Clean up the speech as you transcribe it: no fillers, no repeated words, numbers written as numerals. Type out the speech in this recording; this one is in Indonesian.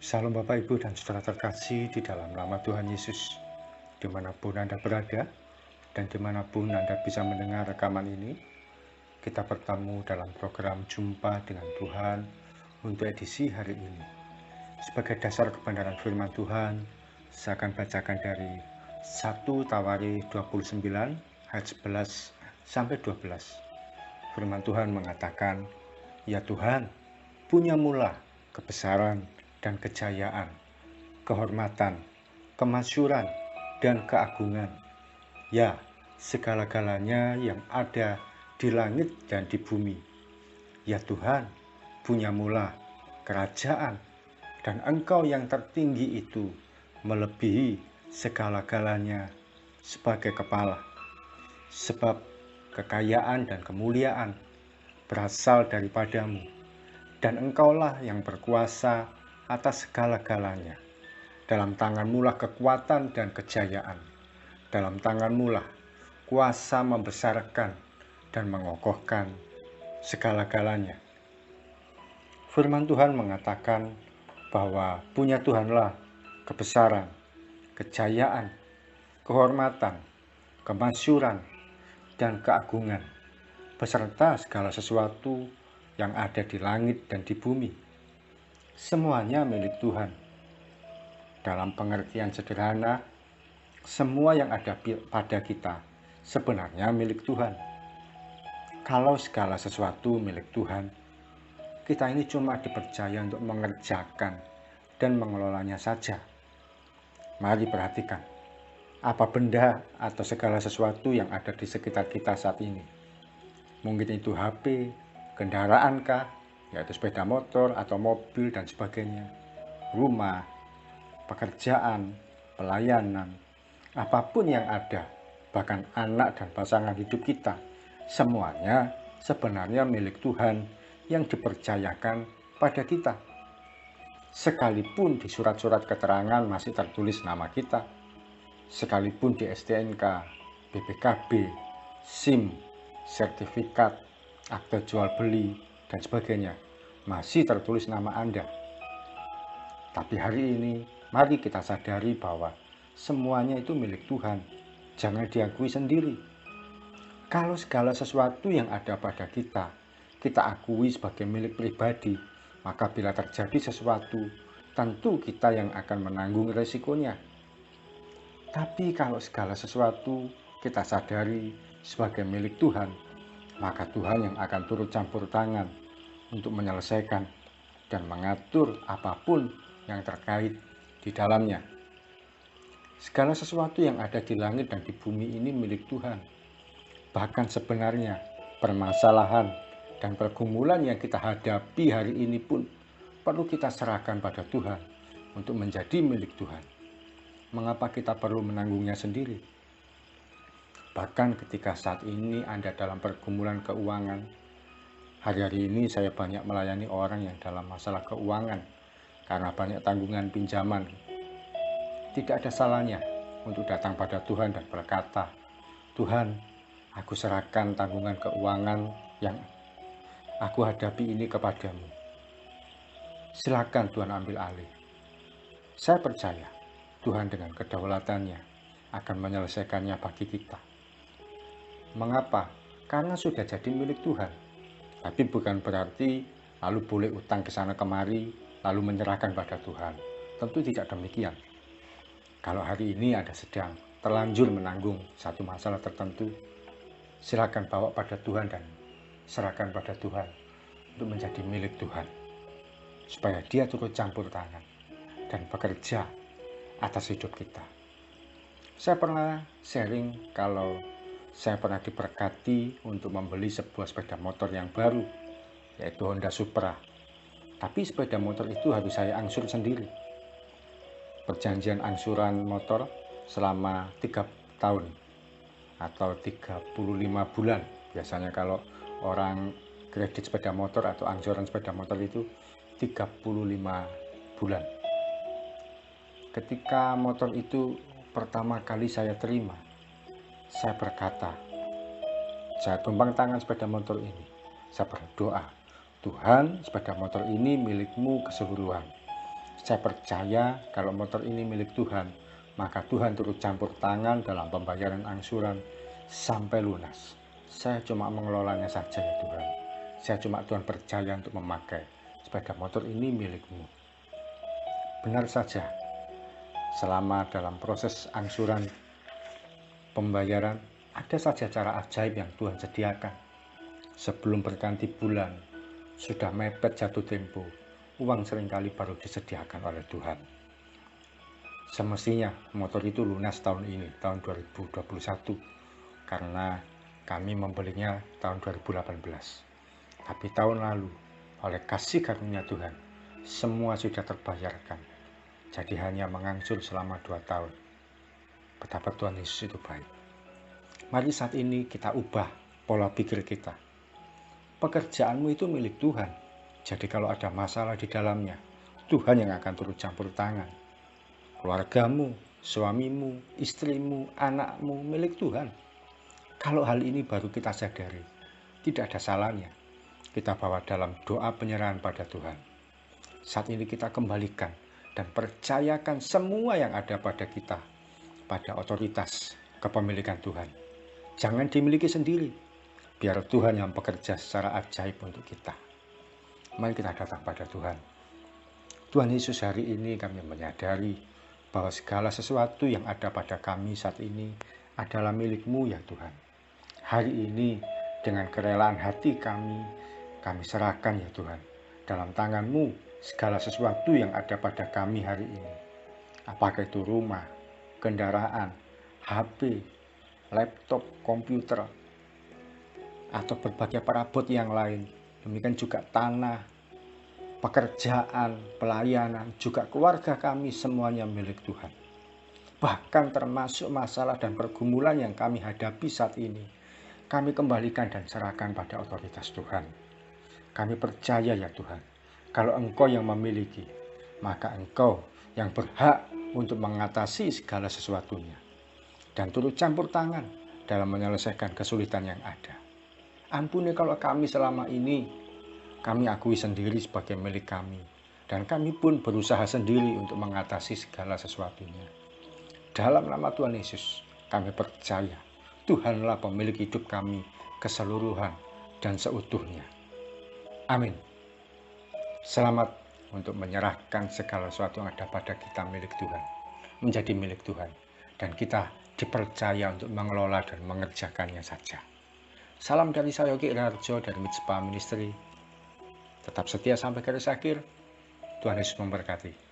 Salam Bapak, Ibu, dan Saudara terkasih di dalam nama Tuhan Yesus. Dimanapun Anda berada, dan dimanapun Anda bisa mendengar rekaman ini, kita bertemu dalam program Jumpa dengan Tuhan untuk edisi hari ini. Sebagai dasar kebenaran firman Tuhan, saya akan bacakan dari 1 Tawarikh 29 ayat 11 sampai 12. Firman Tuhan mengatakan, "Ya Tuhan, punyamulah kebesaran dan kejayaan, kehormatan, kemasyuran, dan keagungan. Ya, segala-galanya yang ada di langit dan di bumi. Ya Tuhan, punyamulah kerajaan, dan Engkau yang tertinggi itu melebihi segala-galanya sebagai kepala. Sebab kekayaan dan kemuliaan berasal daripadamu, dan Engkaulah yang berkuasa atas segala-galanya. Dalam tanganmu lah kekuatan dan kejayaan. Dalam tanganmu lah kuasa membesarkan dan mengokohkan segala-galanya." Firman Tuhan mengatakan bahwa punya Tuhanlah kebesaran, kejayaan, kehormatan, kemasyuran, dan keagungan, beserta segala sesuatu yang ada di langit dan di bumi. Semuanya milik Tuhan. Dalam pengertian sederhana, semua yang ada pada kita sebenarnya milik Tuhan. Kalau segala sesuatu milik Tuhan, kita ini cuma dipercaya untuk mengerjakan dan mengelolanya saja. Mari perhatikan, apa benda atau segala sesuatu yang ada di sekitar kita saat ini. Mungkin itu HP, kendaraan kah, yaitu sepeda motor atau mobil dan sebagainya, rumah, pekerjaan, pelayanan, apapun yang ada, bahkan anak dan pasangan hidup kita, semuanya sebenarnya milik Tuhan yang dipercayakan pada kita. Sekalipun di surat-surat keterangan masih tertulis nama kita, sekalipun di STNK, BPKB, SIM, sertifikat, akte jual beli, dan sebagainya, masih tertulis nama Anda. Tapi hari ini, mari kita sadari bahwa semuanya itu milik Tuhan. Jangan diakui sendiri. Kalau segala sesuatu yang ada pada kita akui sebagai milik pribadi, maka bila terjadi sesuatu, tentu kita yang akan menanggung resikonya. Tapi kalau segala sesuatu kita sadari sebagai milik Tuhan, maka Tuhan yang akan turut campur tangan untuk menyelesaikan dan mengatur apapun yang terkait di dalamnya. Segala sesuatu yang ada di langit dan di bumi ini milik Tuhan. Bahkan sebenarnya permasalahan dan pergumulan yang kita hadapi hari ini pun perlu kita serahkan pada Tuhan untuk menjadi milik Tuhan. Mengapa kita perlu menanggungnya sendiri? Bahkan ketika saat ini Anda dalam pergumulan keuangan, hari-hari ini saya banyak melayani orang yang dalam masalah keuangan karena banyak tanggungan pinjaman. Tidak ada salahnya untuk datang pada Tuhan dan berkata, "Tuhan, aku serahkan tanggungan keuangan yang aku hadapi ini kepadamu. Silakan Tuhan ambil alih." Saya percaya Tuhan dengan kedaulatannya akan menyelesaikannya bagi kita. Mengapa? Karena sudah jadi milik Tuhan. Tapi bukan berarti lalu boleh utang ke sana kemari, lalu menyerahkan pada Tuhan. Tentu tidak demikian. Kalau hari ini Anda sedang terlanjur menanggung satu masalah tertentu, silakan bawa pada Tuhan dan serahkan pada Tuhan untuk menjadi milik Tuhan, supaya Dia turut campur tangan dan bekerja atas hidup kita. Saya pernah sharing kalau saya pernah diberkati untuk membeli sebuah sepeda motor yang baru, yaitu Honda Supra. Tapi sepeda motor itu harus saya angsur sendiri. Perjanjian angsuran motor selama 3 tahun atau 35 bulan. Biasanya kalau orang kredit sepeda motor atau angsuran sepeda motor itu 35 bulan. Ketika motor itu pertama kali saya terima, saya berkata, saya tumpang tangan sepeda motor ini. Saya berdoa, "Tuhan, sepeda motor ini milikmu keseluruhan. Saya percaya kalau motor ini milik Tuhan, maka Tuhan turut campur tangan dalam pembayaran angsuran sampai lunas. Saya cuma mengelolanya saja ya Tuhan. Saya cuma Tuhan percaya untuk memakai sepeda motor ini milikmu. Benar saja, selama dalam proses angsuran pembayaran, ada saja cara ajaib yang Tuhan sediakan. Sebelum berganti bulan, sudah mepet jatuh tempo, uang seringkali baru disediakan oleh Tuhan. Semestinya motor itu lunas tahun ini, tahun 2021, karena kami membelinya tahun 2018. Tapi tahun lalu, oleh kasih karunia Tuhan, semua sudah terbayarkan. Jadi hanya mengangsur selama 2 tahun. Betapa Tuhan Yesus itu baik. Mari saat ini kita ubah pola pikir kita. Pekerjaanmu itu milik Tuhan. Jadi kalau ada masalah di dalamnya, Tuhan yang akan turut campur tangan. Keluargamu, suamimu, istrimu, anakmu milik Tuhan. Kalau hal ini baru kita sadari, tidak ada salahnya kita bawa dalam doa penyerahan pada Tuhan. Saat ini kita kembalikan dan percayakan semua yang ada pada kita, pada otoritas kepemilikan Tuhan. Jangan dimiliki sendiri, biar Tuhan yang bekerja secara ajaib untuk kita. Mari kita datang pada Tuhan. Tuhan Yesus, hari ini kami menyadari bahwa segala sesuatu yang ada pada kami saat ini adalah milik-Mu ya Tuhan. Hari ini dengan kerelaan hati kami serahkan ya Tuhan. Dalam tangan-Mu segala sesuatu yang ada pada kami hari ini. Apakah itu rumah, kendaraan, HP, laptop, komputer, atau berbagai perabot yang lain. Demikian juga tanah, pekerjaan, pelayanan, juga keluarga kami semuanya milik Tuhan. Bahkan termasuk masalah dan pergumulan yang kami hadapi saat ini, kami kembalikan dan serahkan pada otoritas Tuhan. Kami percaya ya Tuhan, kalau Engkau yang memiliki, maka Engkau yang berhak untuk mengatasi segala sesuatunya. Dan turut campur tangan dalam menyelesaikan kesulitan yang ada. Ampuni kalau kami selama ini, kami akui sendiri sebagai milik kami. Dan kami pun berusaha sendiri untuk mengatasi segala sesuatunya. Dalam nama Tuhan Yesus, kami percaya Tuhanlah pemilik hidup kami keseluruhan dan seutuhnya. Amin. Selamat untuk menyerahkan segala sesuatu yang ada pada kita milik Tuhan, menjadi milik Tuhan, dan kita dipercaya untuk mengelola dan mengerjakannya saja. Salam dari saya Yogi Rarjo dari Mitspa Ministry. Tetap setia sampai garis akhir. Tuhan Yesus memberkati.